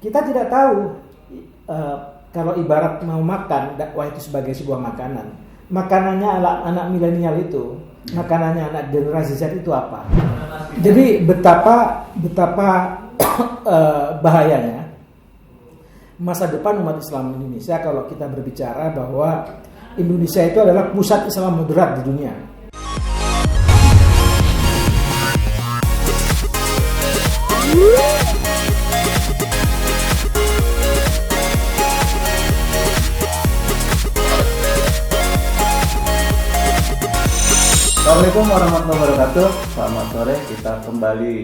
kita tidak tahu kalau ibarat mau makan dakwah itu sebagai sebuah makanan. Makanannya anak milenial itu, makanannya anak generasi Z itu apa? Jadi betapa bahayanya masa depan umat Islam Indonesia kalau kita berbicara bahwa Indonesia itu adalah pusat Islam moderat di dunia. Assalamualaikum warahmatullahi wabarakatuh. Selamat sore, kita kembali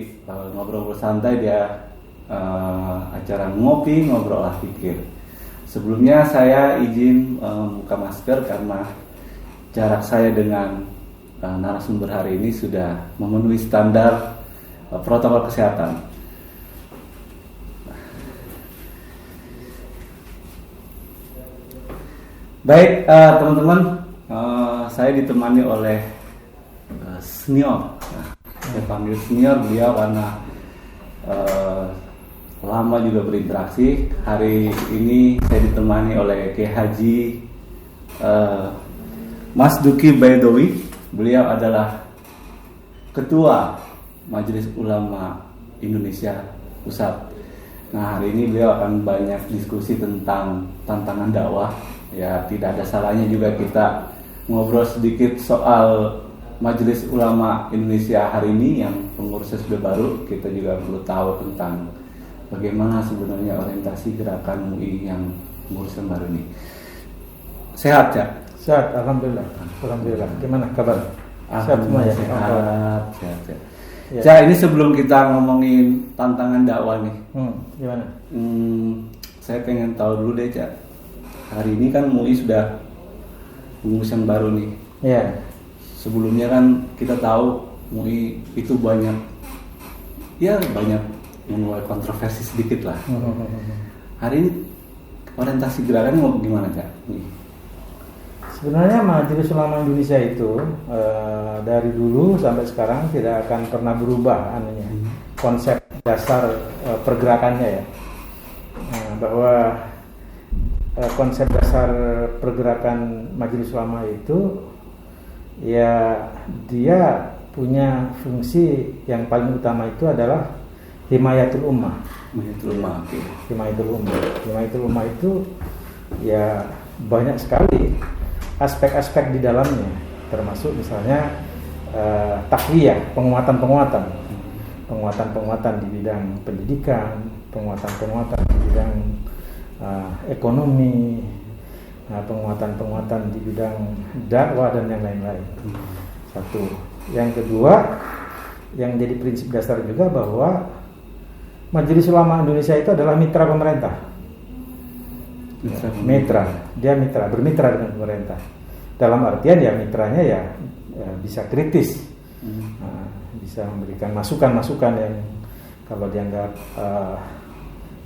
ngobrol bersantai di acara ngobrol olah pikir. Sebelumnya saya izin buka masker karena jarak saya dengan narasumber hari ini sudah memenuhi standar protokol kesehatan. Baik, teman-teman, saya ditemani oleh senior. Saya panggil senior beliau karena lama juga berinteraksi. Hari ini saya ditemani oleh Kiai Haji Mas Duki Baidowi. Beliau adalah Ketua Majelis Ulama Indonesia Pusat. Nah, hari ini beliau akan banyak diskusi tentang tantangan dakwah. Ya, tidak ada salahnya juga kita ngobrol sedikit soal Majelis Ulama Indonesia hari ini yang pengurusnya sudah baru. Kita juga perlu tahu tentang bagaimana sebenarnya orientasi gerakan MUI yang pengurus yang baru ini. Sehat, Cak? Sehat, alhamdulillah. Alhamdulillah. Gimana kabar? Sehat semua ya? Sehat. Ya. Cak, ini sebelum kita ngomongin tantangan dakwah nih. Gimana? Saya pengen tahu dulu deh, Cak. Hari ini kan MUI sudah pengurus yang baru nih. Iya. Sebelumnya kan kita tahu MUI itu banyak menuai kontroversi sedikit lah. Hari ini orientasi gerakan mau gimana, Cak? Sebenarnya Majelis Ulama Indonesia itu dari dulu sampai sekarang tidak akan pernah berubah konsep dasar pergerakannya ya. Bahwa konsep dasar pergerakan Majelis Ulama itu ya dia punya fungsi yang paling utama itu adalah himayatul ummah. Himayatul ummah itu ya banyak sekali aspek-aspek di dalamnya, termasuk misalnya takwiyah, penguatan di bidang pendidikan, penguatan di bidang ekonomi, penguatan di bidang dakwah dan yang lain-lain. Satu. Yang kedua, yang jadi prinsip dasar juga bahwa Majelis Ulama Indonesia itu adalah mitra pemerintah. Bermitra dengan pemerintah. Dalam artian ya mitranya ya bisa kritis, bisa memberikan masukan-masukan yang kalau dianggap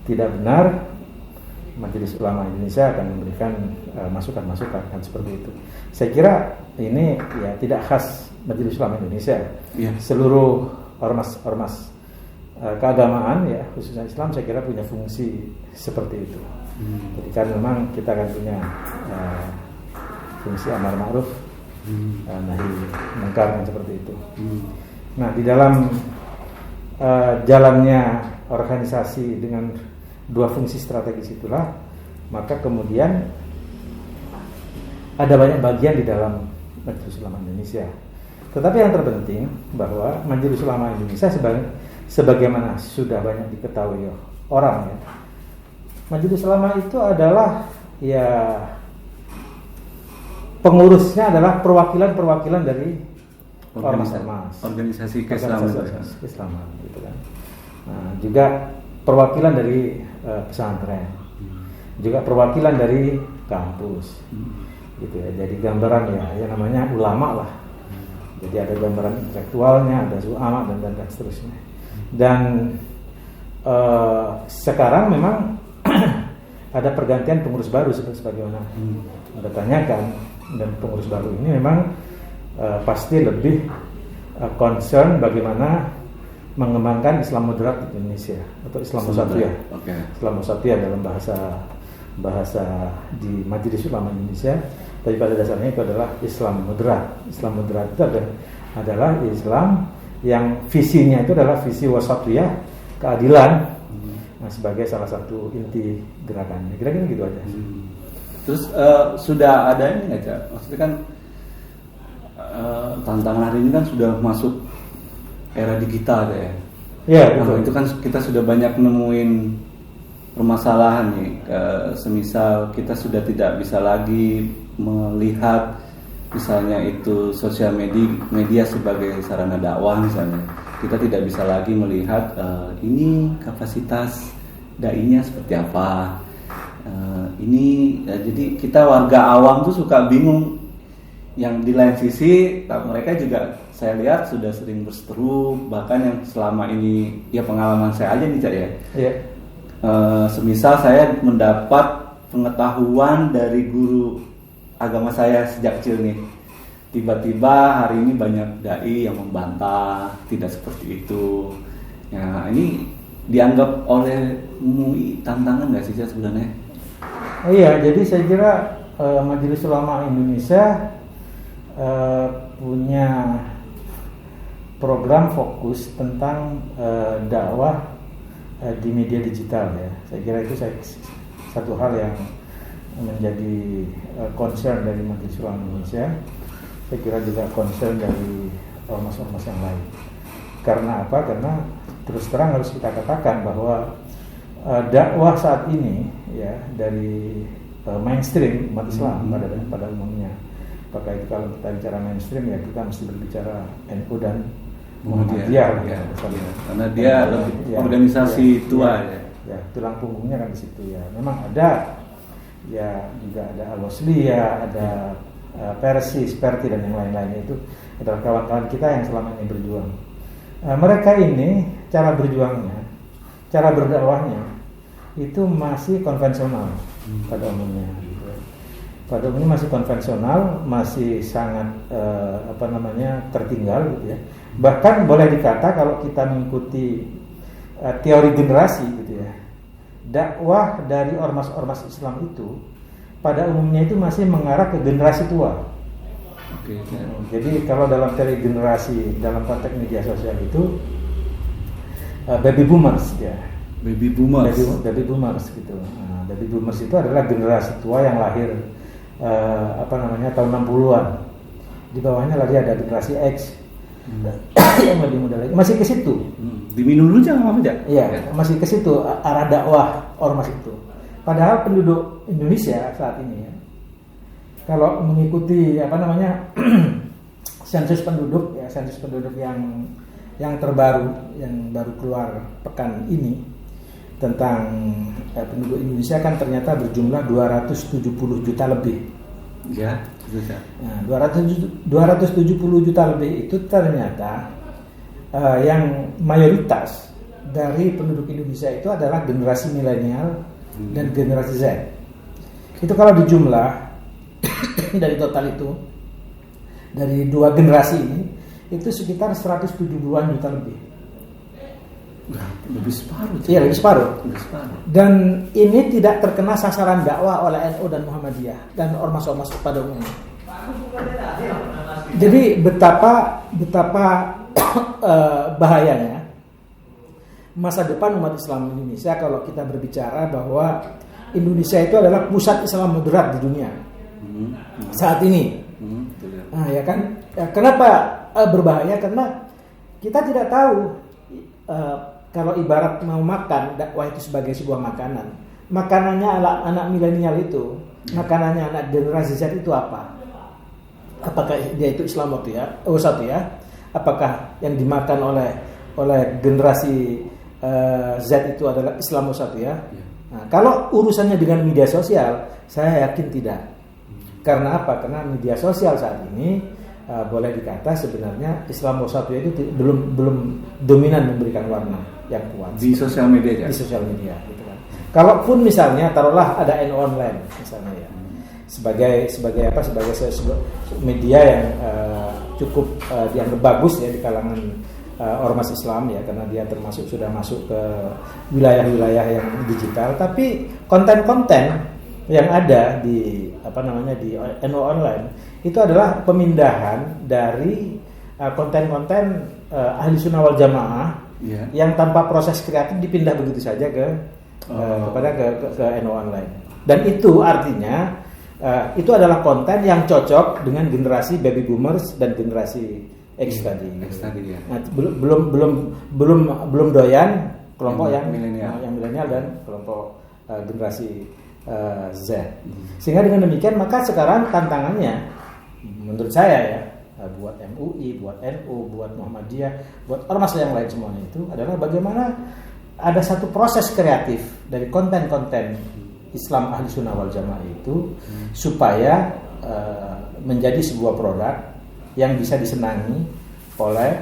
tidak benar, Majelis Ulama Indonesia akan memberikan masukan-masukan kan seperti itu. Saya kira ini ya tidak khas Majelis Ulama Indonesia. Yeah. Seluruh ormas keagamaan ya khususnya Islam saya kira punya fungsi seperti itu. Jadi kan memang kita akan punya fungsi amar ma'ruf nahi mungkar kan seperti itu. Nah, di dalam jalannya organisasi dengan dua fungsi strategis itulah, maka kemudian ada banyak bagian di dalam Majelis Ulama Indonesia. Tetapi yang terpenting bahwa Majelis Ulama Indonesia sebagaimana sudah banyak diketahui orang ya, Majelis Ulama itu adalah ya pengurusnya adalah perwakilan dari organisasi keislaman gitu kan. Nah, juga perwakilan dari pesantren, juga perwakilan dari kampus, gitu ya. Jadi gambaran ya namanya ulama lah. Jadi ada gambaran intelektualnya, ada zu'ama dan seterusnya. Dan sekarang memang ada pergantian pengurus baru sebagaimana Anda tanyakan, dan pengurus baru ini memang pasti lebih concern bagaimana mengembangkan Islam moderat di Indonesia atau Islam Wasatiyah. Okay. Islam Wasatiyah dalam bahasa di Majelis Ulama Indonesia, tapi pada dasarnya itu adalah Islam moderat. Islam moderat itu adalah Islam yang visinya itu adalah visi wasatiyah, keadilan, sebagai salah satu inti gerakannya. Kira-kira gitu aja. Terus sudah ada ini nggak, Cak? Maksudnya kan tantangan hari ini kan sudah masuk era digital ya. Ya, nah, itu kan kita sudah banyak nemuin permasalahan nih. Semisal kita sudah tidak bisa lagi melihat misalnya itu sosial media sebagai sarana dakwah misalnya. Kita tidak bisa lagi melihat ini kapasitas dai-nya seperti apa. Jadi kita warga awam tuh suka bingung. Yang di lain sisi mereka juga saya lihat sudah sering berseteru, bahkan yang selama ini ya pengalaman saya aja nih, Cak ya. Yeah. Semisal saya mendapat pengetahuan dari guru agama saya sejak kecil nih, tiba-tiba hari ini banyak dai yang membantah tidak seperti itu. Ya ini dianggap oleh MUI tantangan nggak sih, Cak, sebenarnya? Oh iya, jadi saya kira Majelis Ulama Indonesia punya program fokus tentang dakwah di media digital ya. Saya kira itu satu hal yang menjadi concern dari Majelis Ulama Indonesia. Saya kira juga concern dari ormas-ormas yang lain. Karena apa? Karena terus terang harus kita katakan bahwa dakwah saat ini ya dari mainstream umat Islam pada umumnya. Apakah itu kalau kita bicara mainstream ya kita mesti berbicara NU dan Muhammadiyah ya, karena dia organisasi tua ya tulang punggungnya kan di situ ya. Memang ada ya juga ada Al-Wasliyah, ada Persis, Perti dan yang lain-lainnya itu adalah kawan-kawan kita yang selama ini berjuang. Mereka ini cara berjuangnya, cara berdakwahnya itu masih konvensional pada umumnya. Pada umumnya masih konvensional, masih sangat tertinggal gitu ya. Bahkan boleh dikata kalau kita mengikuti teori generasi gitu ya, dakwah dari ormas-ormas Islam itu pada umumnya itu masih mengarah ke generasi tua. Okay. Jadi kalau dalam teori generasi dalam konteks media sosial itu baby boomers ya. Baby boomers gitu. Nah, baby boomers itu adalah generasi tua yang lahir tahun 60-an. Di bawahnya lagi ada generasi X yang lebih muda lagi. Masih ke situ. Diminum dulu jangan apa aja. Iya, masih ke situ arah dakwah ormas itu. Padahal penduduk Indonesia saat ini ya, kalau mengikuti sensus penduduk yang terbaru yang baru keluar pekan ini tentang penduduk Indonesia kan ternyata berjumlah 270 juta lebih. Ya, betul. Nah, 270 juta lebih itu ternyata yang mayoritas dari penduduk Indonesia itu adalah generasi milenial dan generasi Z. Itu kalau dijumlah dari total itu dari dua generasi ini itu sekitar 170-an juta lebih. Lebih separuh. Iya, lebih separuh. Dan ini tidak terkena sasaran dakwah oleh NU dan Muhammadiyah dan ormas-ormas pada umumnya. Jadi betapa bahayanya masa depan umat Islam Indonesia kalau kita berbicara bahwa Indonesia itu adalah pusat Islam moderat di dunia saat ini. Nah, ya kan? Ya, kenapa berbahaya? Karena kita tidak tahu kalau ibarat mau makan dakwah itu sebagai sebuah makanan. Makanannya anak milenial itu, makanannya anak generasi Z itu apa? Apakah dia itu Islam Wasatiyah? Apakah yang dimakan oleh generasi Z itu adalah Islam Wasatiyah? Nah, kalau urusannya dengan media sosial, saya yakin tidak. Karena apa? Karena media sosial saat ini boleh dikata sebenarnya Islam Wasatiyah itu belum dominan memberikan warna yang kuat di sosial media ya? Di sosial media gitu kan. Kalaupun misalnya taruhlah ada NU online misalnya ya. Sebagai media yang cukup dianggap bagus ya di kalangan ormas Islam ya, karena dia termasuk sudah masuk ke wilayah-wilayah yang digital. Tapi konten-konten yang ada di di NU Online itu adalah pemindahan dari konten-konten ahli sunnah wal jamaah yang tanpa proses kreatif dipindah begitu saja ke NU Online. Dan itu artinya itu adalah konten yang cocok dengan generasi baby boomers dan generasi X tadi. Ya. Nah, belum doyan kelompok yang milenial dan kelompok generasi Z. Sehingga dengan demikian maka sekarang tantangannya menurut saya ya, buat MUI, buat NU, buat Muhammadiyah, buat ormas yang lain semuanya itu adalah bagaimana ada satu proses kreatif dari konten-konten Islam ahli sunnah wal jamaah itu supaya menjadi sebuah produk yang bisa disenangi oleh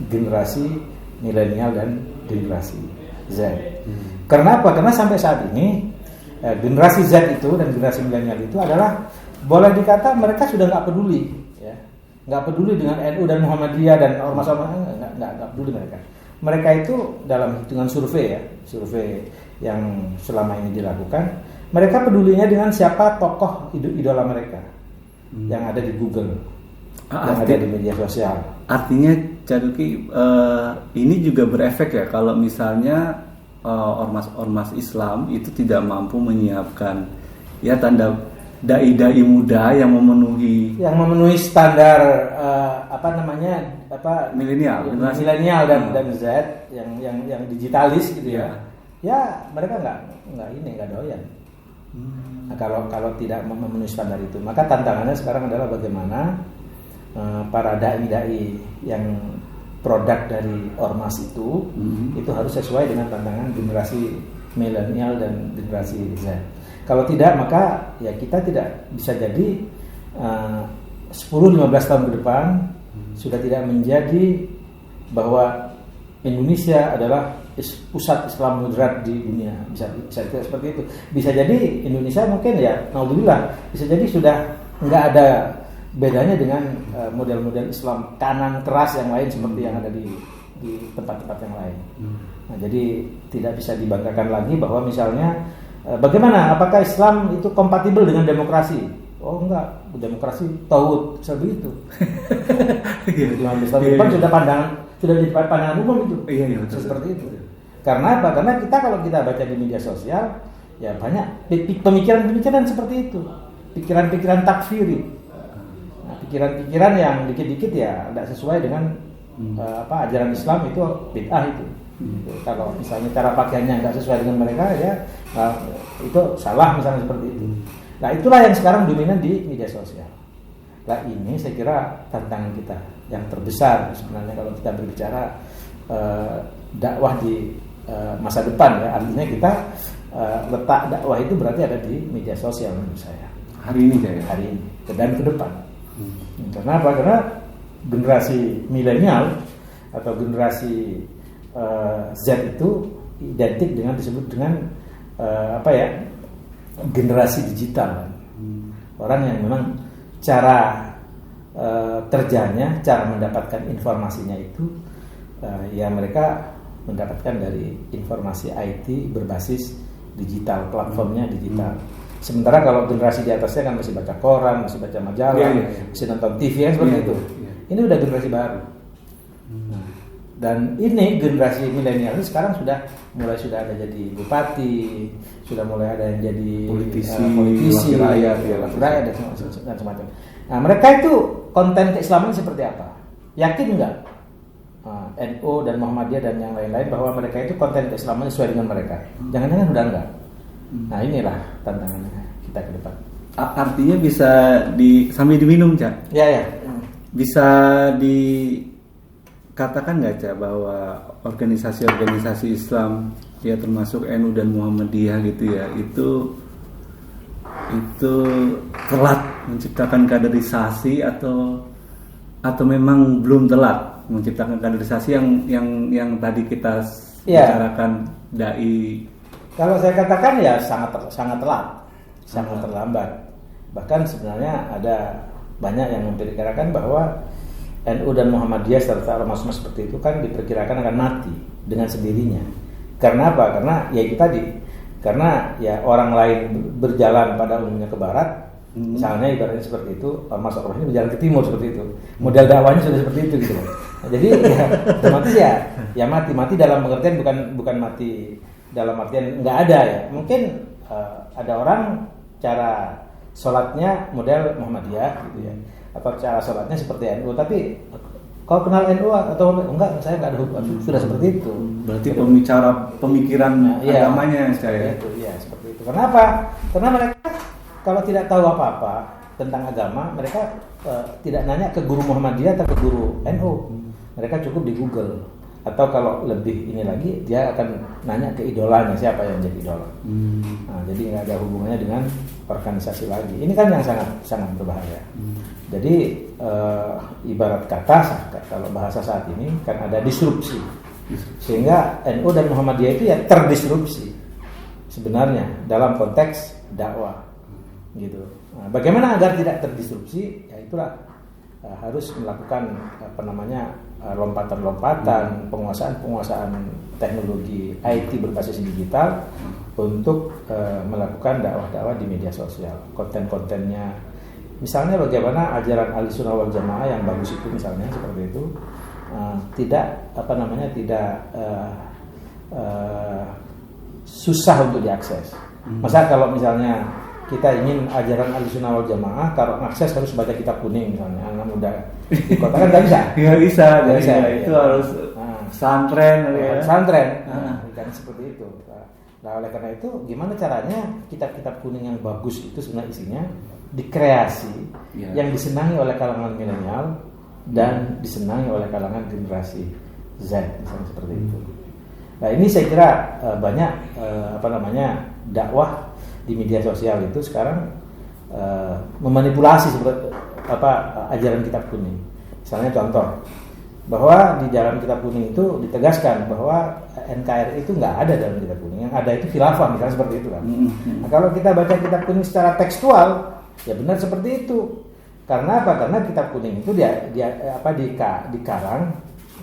generasi milenial dan generasi Z. Karena apa? Karena sampai saat ini generasi Z itu dan generasi milenial itu adalah boleh dikata mereka sudah nggak peduli, ya, nggak peduli dengan NU dan Muhammadiyah dan ormas-ormas, nggak peduli mereka. Mereka itu dalam hitungan survei yang selama ini dilakukan, mereka pedulinya dengan siapa tokoh idola mereka yang ada di Google. Yang ada di media sosial. Artinya Caduki ini juga berefek ya kalau misalnya ormas-ormas Islam itu tidak mampu menyiapkan ya tanda dai-dai muda yang memenuhi standar milenial dan Z yang digitalis gitu ya. Ya mereka nggak doyan. Nah, kalau tidak memenuhi standar itu, maka tantangannya sekarang adalah bagaimana para dai-dai yang produk dari ormas itu harus sesuai dengan tantangan generasi milenial dan generasi Z. Kalau tidak maka ya kita tidak bisa jadi 10-15 tahun ke depan sudah tidak menjadi bahwa Indonesia adalah pusat Islam moderat di dunia, bisa tidak seperti itu. Bisa jadi Indonesia mungkin ya naudzubillah bisa jadi sudah nggak ada bedanya dengan model-model Islam kanan keras yang lain seperti yang ada di tempat-tempat yang lain. Nah, jadi tidak bisa dibanggakan lagi bahwa misalnya bagaimana apakah Islam itu kompatibel dengan demokrasi? Oh enggak, demokrasi tauhid seperti itu. Islam sudah jadi pandangan umum itu. Iya, seperti itu. Karena apa? Karena kalau kita baca di media sosial ya banyak pemikiran-pemikiran seperti itu. Pikiran-pikiran takfiri. Pikiran-pikiran yang dikit-dikit ya tidak sesuai dengan ajaran Islam itu bid'ah itu. Kalau misalnya cara pakaiannya nggak sesuai dengan mereka ya itu salah misalnya seperti itu. Nah itulah yang sekarang dominan di media sosial. Nah ini saya kira tantangan kita yang terbesar sebenarnya kalau kita berbicara dakwah di masa depan ya, artinya kita letak dakwah itu berarti ada di media sosial menurut saya. Hari ini dan ke depan. Karena apa? Karena generasi milenial atau generasi Z itu identik dengan disebut dengan generasi digital. Orang yang memang cara kerjanya, cara mendapatkan informasinya itu ya mereka mendapatkan dari informasi IT berbasis digital, platformnya digital. Sementara kalau generasi di atasnya kan masih baca koran, masih baca majalah, masih nonton TV yang seperti itu. Ini udah generasi baru. Dan ini generasi milenial ini sekarang sudah ada jadi bupati, sudah mulai ada yang jadi politisi, rakyat dan semacam. Nah, mereka itu konten keislaman seperti apa? Yakin nggak NU dan Muhammadiyah dan yang lain-lain bahwa mereka itu konten keislaman sesuai dengan mereka? Jangan-jangan udah enggak. Nah inilah tantangannya kita ke depan. Artinya bisa sambil diminum, Cak? Ya. Bisa dikatakan nggak, Cak, bahwa organisasi-organisasi Islam ya termasuk NU dan Muhammadiyah gitu ya, itu telat menciptakan kaderisasi atau memang belum telat menciptakan kaderisasi yang tadi kita bicarakan dai. Kalau saya katakan ya sangat telat, sangat terlambat. Bahkan sebenarnya ada banyak yang memperkirakan bahwa NU dan Muhammadiyah serta ormas-ormas seperti itu kan diperkirakan akan mati dengan sendirinya. Karena apa? Karena ya itu tadi. Karena ya orang lain berjalan pada umumnya ke barat, misalnya ibaratnya seperti itu, ormas-ormas ini berjalan ke timur seperti itu. Modal dakwahnya sudah seperti itu gitu. Nah, jadi ya otomatis ya mati dalam pengertian bukan mati dalam artian nggak ada ya. Mungkin ada orang cara sholatnya model Muhammadiyah gitu ya, atau cara sholatnya seperti NU, tapi kau kenal NU atau enggak? Saya nggak ada hubungan. Sudah seperti itu. Berarti pemikiran agamanya saya. Itu ya seperti itu. Kenapa? Karena mereka kalau tidak tahu apa-apa tentang agama, mereka tidak nanya ke guru Muhammadiyah atau ke guru NU. Mereka cukup di Google. Atau kalau lebih ini lagi, dia akan nanya ke idolanya, siapa yang jadi idola. Nah, jadi nggak ada hubungannya dengan organisasi lagi. Ini kan yang sangat berbahaya. Jadi ibarat kata kalau bahasa saat ini kan ada disrupsi, sehingga NU dan Muhammadiyah itu ya terdisrupsi sebenarnya dalam konteks dakwah, gitu. Nah, bagaimana agar tidak terdisrupsi? Ya itulah harus melakukan lompatan-lompatan, penguasaan teknologi IT berbasis digital untuk melakukan dakwah-dakwah di media sosial, konten-kontennya. Misalnya bagaimana ajaran Ahlussunnah wal Jamaah yang bagus itu misalnya seperti itu tidak susah untuk diakses. Masa kalau misalnya kita ingin ajaran Ahlussunnah wal Jamaah, kalau akses harus baca kitab kuning misalnya, anak muda di kota kan nggak bisa. Nggak bisa. Itu harus pesantren. Kan seperti itu. Nah oleh karena itu gimana caranya kitab-kitab kuning yang bagus itu sebenarnya isinya dikreasi yang disenangi oleh kalangan milenial dan disenangi oleh kalangan generasi Z misalnya seperti itu. Nah ini saya kira banyak dakwah di media sosial itu sekarang memanipulasi ajaran kitab kuning. Misalnya contoh bahwa di dalam kitab kuning itu ditegaskan bahwa NKRI itu nggak ada dalam kitab kuning, yang ada itu khilafah misalnya seperti itu kan. Nah, kalau kita baca kitab kuning secara tekstual ya benar seperti itu. Karena apa? Karena kitab kuning itu dia dikarang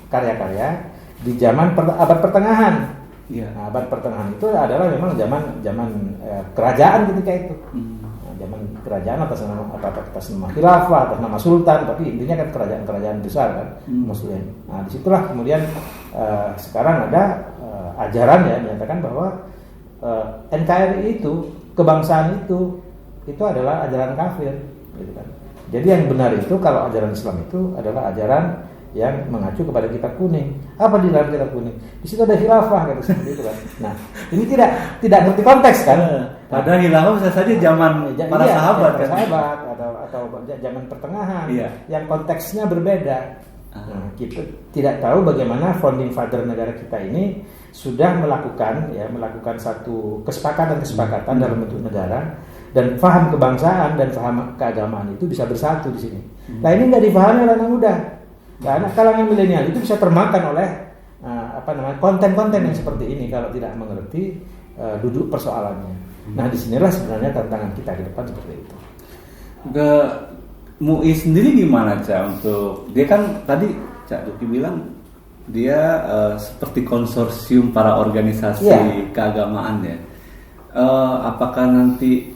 karya-karya di zaman abad pertengahan. Nah, abad pertengahan itu adalah memang zaman kerajaan ketika itu. Nah, zaman kerajaan atas nama khilafah, atas nama sultan, tapi intinya kan kerajaan besar kan, muslim. Nah, disitulah kemudian sekarang ada ajaran ya menyatakan bahwa NKRI itu, kebangsaan itu adalah ajaran kafir, gitu kan. Jadi yang benar itu kalau ajaran Islam itu adalah ajaran yang mengacu kepada kitab kuning. Apa di dalam kitab kuning? Di situ ada khilafah kan seperti itu kan. Nah, ini tidak ngerti konteks kan. Padahal khilafah bisa saja zaman para sahabat kan. Atau zaman pertengahan yang konteksnya berbeda. Nah, kita tidak tahu bagaimana founding father negara kita ini sudah melakukan satu kesepakatan dalam bentuk negara, dan paham kebangsaan dan paham keagamaan itu bisa bersatu di sini. Nah ini nggak dipahami oleh anak muda. Karena kalangan milenial itu bisa termakan oleh konten-konten yang seperti ini kalau tidak mengerti duduk persoalannya. Nah disinilah sebenarnya tantangan kita ke depan seperti itu. Ke MUI sendiri gimana Cak untuk dia kan tadi Cak Duki bilang dia seperti konsorsium para organisasi keagamaan ya. Apakah nanti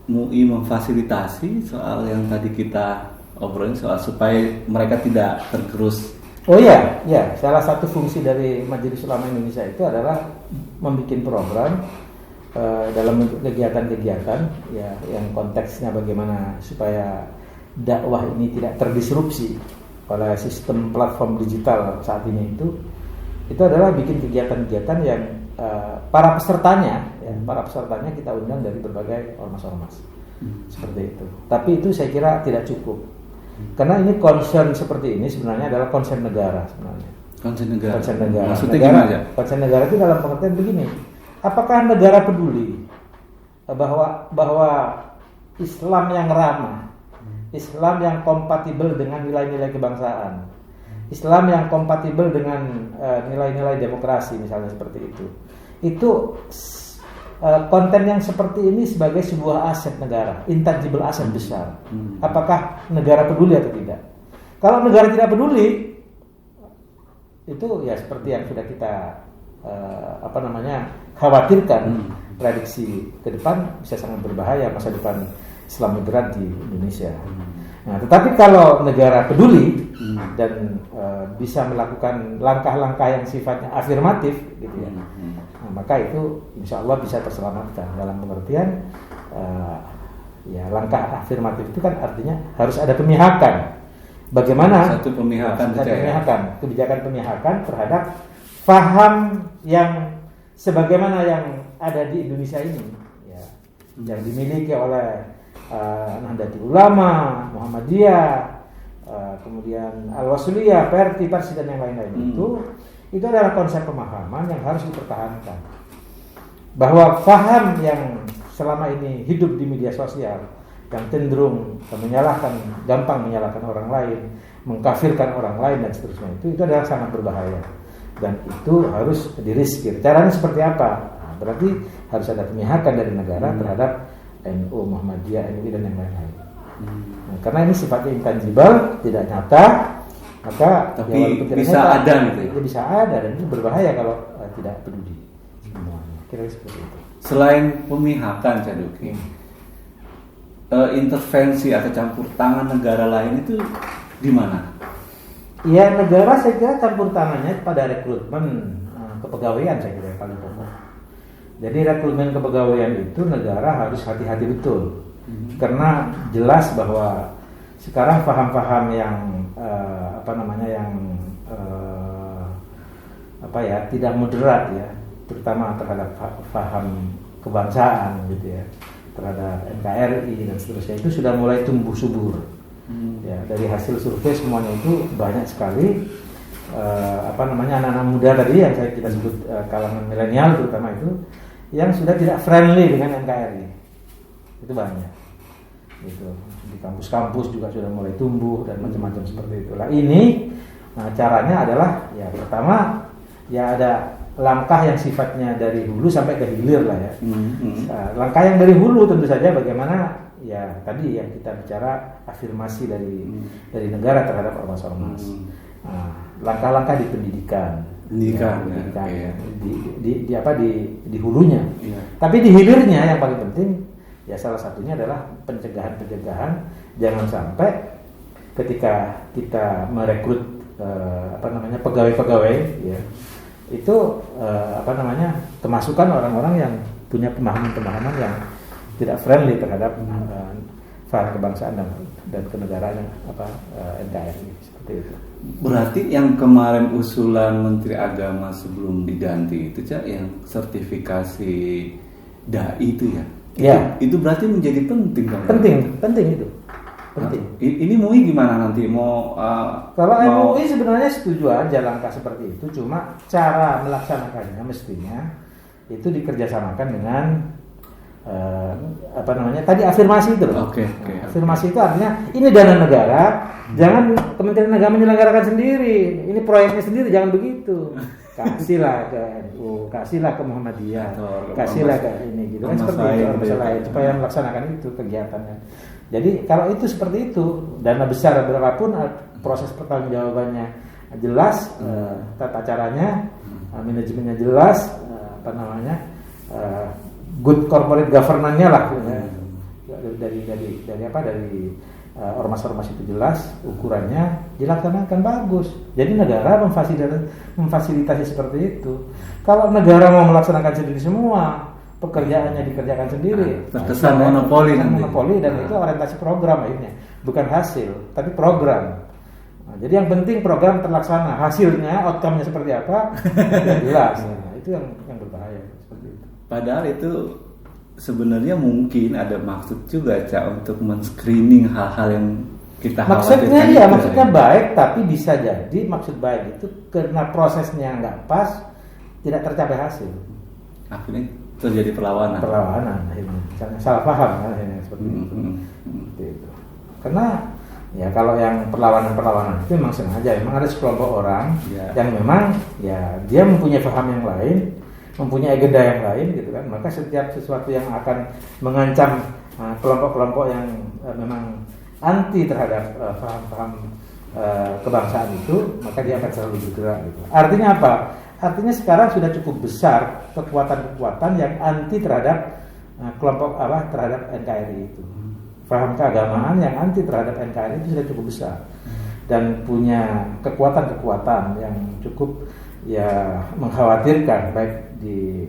MUI memfasilitasi soal yang tadi kita obrolin soal supaya mereka tidak tergerus? Oh iya, salah satu fungsi dari Majelis Ulama Indonesia itu adalah membuat program dalam bentuk kegiatan-kegiatan ya yang konteksnya bagaimana supaya dakwah ini tidak terdisrupsi oleh sistem platform digital saat ini itu adalah bikin kegiatan-kegiatan yang para pesertanya kita undang dari berbagai ormas-ormas seperti itu. Tapi itu saya kira tidak cukup. Karena ini concern seperti ini sebenarnya adalah concern negara sebenarnya. Concern negara. Maksudnya gimana? Concern negara itu dalam pengertian begini. Apakah negara peduli bahwa Islam yang ramah, Islam yang kompatibel dengan nilai-nilai kebangsaan, Islam yang kompatibel dengan nilai-nilai demokrasi misalnya seperti itu. Itu konten yang seperti ini sebagai sebuah aset negara, intangible aset besar. Apakah negara peduli atau tidak? Kalau negara tidak peduli, itu ya seperti yang sudah kita khawatirkan, prediksi ke depan bisa sangat berbahaya masa depan Islam moderat di Indonesia. Nah, tetapi kalau negara peduli dan bisa melakukan langkah-langkah yang sifatnya afirmatif, gitu ya, nah, maka itu insya Allah bisa terselamatkan dalam pengertian ya langkah afirmatif itu kan artinya harus ada pemihakan. Bagaimana? Satu pemihakan, kebijakan pemihakan terhadap faham yang sebagaimana yang ada di Indonesia ini, ya, yang dimiliki oleh Nahdlatul Ulama, Muhammadiyah, kemudian Al-Wasliyah, Perti, Parsi dan yang lain-lain itu adalah konsep pemahaman yang harus dipertahankan. Bahwa faham yang selama ini hidup di media sosial yang cenderung gampang menyalahkan orang lain, mengkafirkan orang lain dan seterusnya itu adalah sangat berbahaya dan itu harus di-rescue. Caranya seperti apa? Nah, berarti harus ada pemihakan dari negara terhadap NU, Muhammadiyah, NU dan yang lain-lain. Nah, karena ini sifatnya intangible, tidak nyata, maka tapi ya, bisa nyata, ada gitu. Ya, bisa ada dan itu berbahaya kalau tidak peduli. Kira-kira seperti itu. Selain pemihakan, Cak Duki, intervensi atau campur tangan negara lain itu di mana? Ya, negara saya kira campur tangannya pada rekrutmen kepegawaian, saya kira paling pokok. Jadi rekrutmen kepegawaian itu negara harus hati-hati betul, karena jelas bahwa sekarang paham-paham yang tidak moderat ya, terutama terhadap paham kebangsaan gitu ya, terhadap NKRI dan seterusnya itu sudah mulai tumbuh subur. Ya, dari hasil survei semuanya itu banyak sekali anak-anak muda tadi yang kita sebut kalangan milenial terutama itu yang sudah tidak friendly dengan NKRI. Itu banyak. Gitu. Di kampus-kampus juga sudah mulai tumbuh dan macam-macam seperti itulah. Ini caranya adalah ya pertama ya ada langkah yang sifatnya dari hulu sampai ke hilir lah ya. Langkah yang dari hulu tentu saja bagaimana ya tadi yang kita bicara afirmasi dari negara terhadap ormas-ormas. Langkah-langkah di pendidikan. Ya. Di hulunya. Ya. Tapi di hilirnya yang paling penting ya salah satunya adalah pencegahan jangan sampai ketika kita merekrut pegawai-pegawai ya itu kemasukan orang-orang yang punya pemahaman yang tidak friendly terhadap faham kebangsaan dan kenegaraan NKRI seperti itu. Berarti yang kemarin usulan Menteri Agama sebelum diganti itu Cak yang sertifikasi dai itu ya. Ya. Itu berarti menjadi penting kan? Penting itu. Penting. Ini MUI gimana nanti kalau MUI sebenarnya setuju aja langkah seperti itu, cuma cara melaksanakannya mestinya itu dikerjasamakan dengan tadi afirmasi itu loh. Okay. Afirmasi itu artinya ini dana negara, jangan Kementerian Agama menyelenggarakan sendiri. Ini proyeknya sendiri, jangan begitu. Kasihlah ke NU, kasihlah ke Muhammadiyah, kasihlah ke ini gitu kan seperti itu lain supaya melaksanakan itu kegiatannya. Jadi kalau itu seperti itu, dana besar berapapun proses pertanggungjawabannya jelas, tata caranya, manajemennya jelas, good corporate governance-nya lah dari ormas-ormas itu jelas, ukurannya dilaksanakan bagus. Jadi negara memfasilitasi seperti itu. Kalau negara mau melaksanakan sendiri semua, pekerjaannya dikerjakan sendiri, terkesan monopoli dan itu orientasi program akhirnya, bukan hasil, tapi program. Jadi yang penting program terlaksana, hasilnya, outcome-nya seperti apa, jelas. Itu yang berbahaya seperti itu. Padahal itu sebenarnya mungkin ada maksud juga Cak untuk men-screening hal-hal yang kita khawatirkan. Maksudnya baik, tapi bisa jadi maksud baik itu karena prosesnya nggak pas, tidak tercapai hasil. Akhirnya terjadi perlawanan akhirnya, salah paham akhirnya seperti itu. Karena ya kalau yang perlawanan itu memang sengaja, memang ada sekelompok orang yang memang ya dia mempunyai paham yang lain, mempunyai agenda yang lain gitu kan, maka setiap sesuatu yang akan mengancam kelompok-kelompok yang memang anti terhadap paham-paham kebangsaan itu, maka dia akan selalu bergerak gitu. Artinya apa? Artinya sekarang sudah cukup besar kekuatan-kekuatan yang anti terhadap kelompok terhadap NKRI itu. Paham keagamaan yang anti terhadap NKRI itu sudah cukup besar dan punya kekuatan-kekuatan yang cukup ya mengkhawatirkan, baik di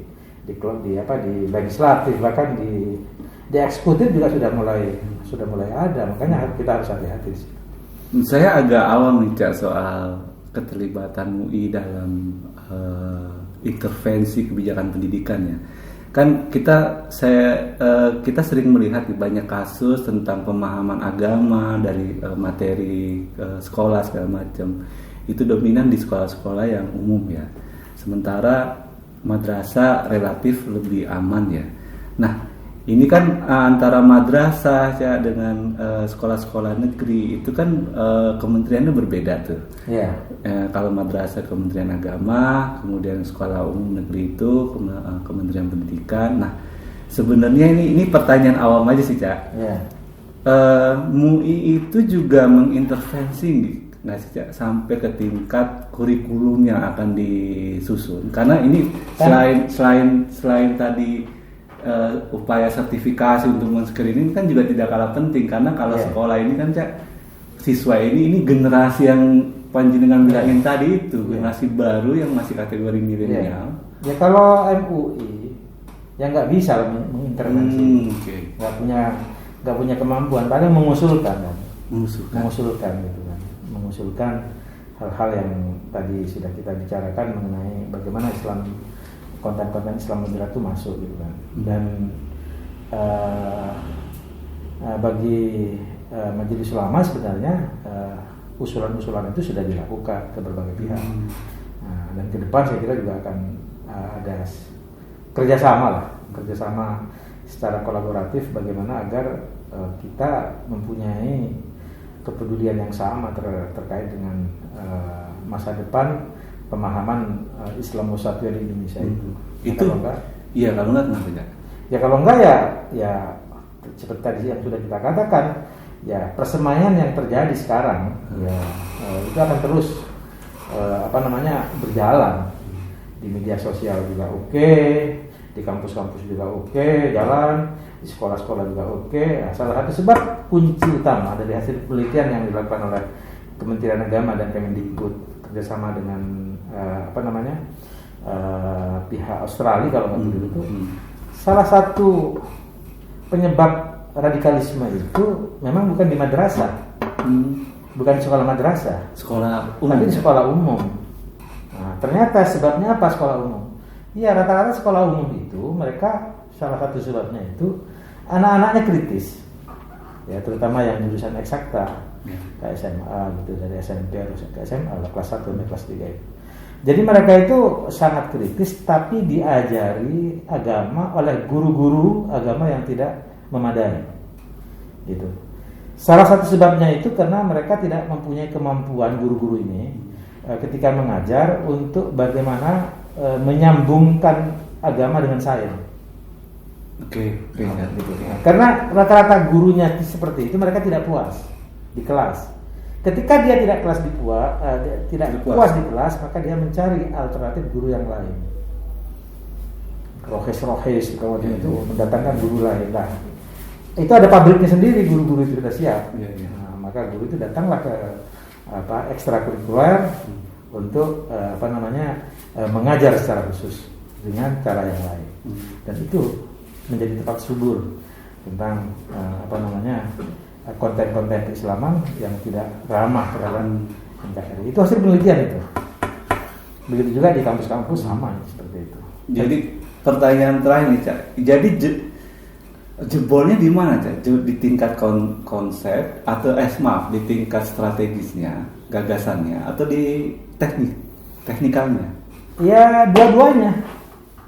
legislatif, bahkan di eksekutif juga sudah mulai ada. Makanya kita harus hati-hati. Saya agak awam nih Cak soal keterlibatan MUI dalam intervensi kebijakan pendidikan ya. Kan kita sering melihat banyak kasus tentang pemahaman agama dari materi sekolah segala macam. Itu dominan di sekolah-sekolah yang umum ya. Sementara madrasah relatif lebih aman ya. Nah, ini kan antara madrasah ya dengan sekolah-sekolah negeri itu kan kementeriannya berbeda tuh. Yeah. Kalau madrasah Kementerian Agama, kemudian sekolah umum negeri itu Kementerian Pendidikan. Nah, sebenarnya ini pertanyaan awam aja sih Cak. Yeah. MUI itu juga mengintervensi nggak sih Cak sampai ke tingkat kurikulum yang akan disusun? Karena ini selain tadi upaya sertifikasi untuk men-screening kan juga tidak kalah penting, karena kalau sekolah ini kan Cak, siswa ini generasi yang panjenengan bilangin tadi itu generasi baru yang masih kategori milenial. Ya kalau MUI ya nggak bisa mengintervensi, nggak punya kemampuan, paling mengusulkan gitu kan, mengusulkan hal-hal yang tadi sudah kita bicarakan mengenai bagaimana konten-konten Islam moderat itu masuk gitu kan. Dan bagi Majelis Ulama sebenarnya usulan-usulan itu sudah dilakukan ke berbagai pihak. Dan ke depan saya kira juga akan ada kerjasama secara kolaboratif bagaimana agar kita mempunyai kepedulian yang sama terkait dengan masa depan pemahaman Islam Wasatiyah di Indonesia itu. Kalau enggak kenapa enggak? Ya kalau enggak ya seperti tadi yang sudah kita katakan, ya persemaian yang terjadi sekarang itu akan terus berjalan. Di media sosial juga oke, di kampus-kampus juga oke, jalan, di sekolah-sekolah juga oke. Salah satu sebab kunci utama dari hasil penelitian yang dilakukan oleh Kementerian Agama dan Kemendikbud kerjasama dengan pihak Australia kalau nggak dulu itu, salah satu penyebab radikalisme itu memang bukan di madrasah, bukan di sekolah madrasah, tapi di sekolah umum. Nah, ternyata sebabnya apa sekolah umum? Iya, rata-rata sekolah umum itu mereka salah satu sebabnya itu anak-anaknya kritis, ya terutama yang jurusan eksakta, ke SMA gitu, dari SMP harus ke SMA kelas 1 sampai kelas 3 itu. Jadi mereka itu sangat kritis, tapi diajari agama oleh guru-guru agama yang tidak memadai, gitu. Salah satu sebabnya itu karena mereka tidak mempunyai kemampuan guru-guru ini ketika mengajar untuk bagaimana menyambungkan agama dengan sains. Gitu. Karena rata-rata gurunya seperti itu, mereka tidak puas di kelas. Ketika dia tidak puas di kelas, maka dia mencari alternatif guru yang lain. Rohes kemudian itu mendatangkan guru lain. Nah, itu ada pabriknya sendiri, guru-guru itu sudah siap. Nah, maka guru itu datanglah ke ekstrakurikuler untuk mengajar secara khusus dengan cara yang lain. Dan itu menjadi tempat subur tentang konten-konten keislaman yang tidak ramah terhadap NKRI. Itu hasil penelitian itu. Begitu juga di kampus-kampus sama seperti itu. Jadi pertanyaan terakhir nih Cak. Jadi jebolnya di mana Cak? Di tingkat konsep atau di tingkat strategisnya, gagasannya, atau di teknikalnya? Ya,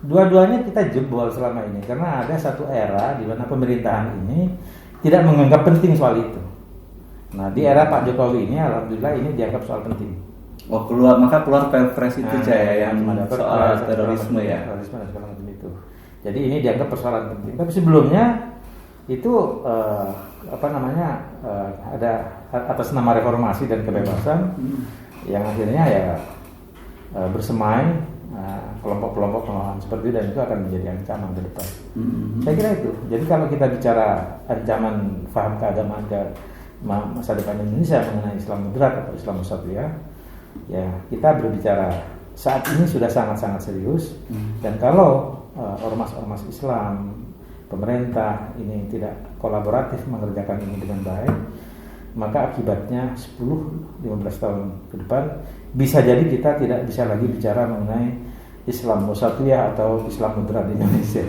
dua-duanya kita jebol selama ini, karena ada satu era di mana pemerintahan ini tidak menganggap penting soal itu. Nah, di era Pak Jokowi ini, alhamdulillah ini dianggap soal penting. Maka keluar Perpres itu yang soal terorisme ya. Terorisme dan segala macam itu. Jadi ini dianggap persoalan penting. Tapi sebelumnya itu ada atas nama reformasi dan kebebasan yang akhirnya ya bersemai kelompok-kelompok penolakan seperti itu, dan itu akan menjadi ancaman ke depan. Saya kira itu. Jadi kalau kita bicara ancaman faham keagamaan ke masa depan Indonesia mengenai Islam moderat atau Islam Wasatiyah, ya kita berbicara saat ini sudah sangat-sangat serius. Dan kalau ormas-ormas Islam, pemerintah ini tidak kolaboratif mengerjakan ini dengan baik, maka akibatnya 10-15 tahun ke depan bisa jadi kita tidak bisa lagi bicara mengenai Islam Wasatiyah atau Islam moderat di Indonesia.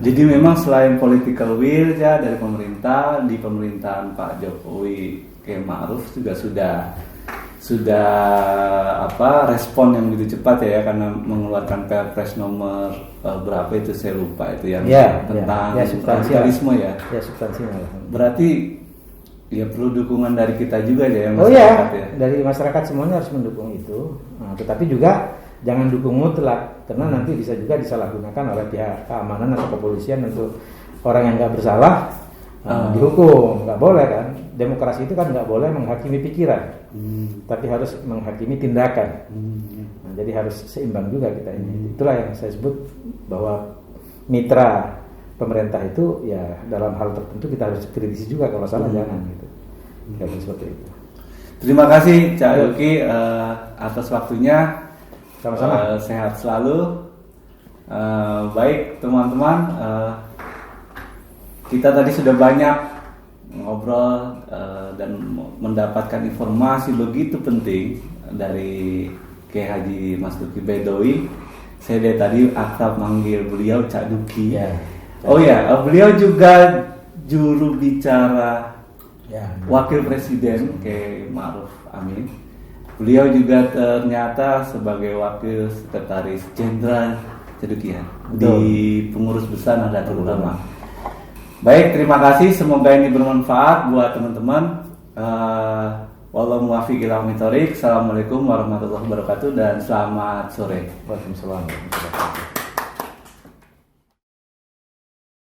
Jadi memang selain political will ya dari pemerintah, di pemerintahan Pak Jokowi K. Ma'ruf juga sudah respon yang begitu cepat ya, karena mengeluarkan Perpres nomor berapa itu saya lupa itu yang tentang radikalisme ya. Ya, substansinya. Berarti ya perlu dukungan dari kita juga ya masyarakat. Ya, dari masyarakat semuanya harus mendukung itu. Nah, tetapi juga jangan dukung mutlak, karena nanti bisa juga disalahgunakan oleh pihak keamanan atau kepolisian untuk orang yang nggak bersalah dihukum. Nggak boleh kan? Demokrasi itu kan nggak boleh menghakimi pikiran, tapi harus menghakimi tindakan. Nah, jadi harus seimbang juga kita ini. Itulah yang saya sebut bahwa mitra pemerintah itu ya dalam hal tertentu kita harus kritisi juga, kalau salah jangan gitu. Seperti itu. Terima kasih Cak Yuki atas waktunya. Sama-sama. Sehat selalu. Baik teman-teman, kita tadi sudah banyak ngobrol dan mendapatkan informasi begitu penting dari Kiai Haji Mas Duki Baidowi. Saya dari tadi akrab manggil beliau Cak Duki. Ya. Beliau juga juru bicara Wakil Presiden Kiai Ma'ruf Amin. Beliau juga ternyata sebagai Wakil Sekretaris Jenderal Cedukian di Pengurus Besar Nahdlatul Ulama. Baik, terima kasih. Semoga ini bermanfaat buat teman-teman. Wallahu muwaffiq ila aqwamit thoriq. Assalamualaikum warahmatullahi wabarakatuh dan selamat sore. Waalaikumsalam warahmatullahi wabarakatuh.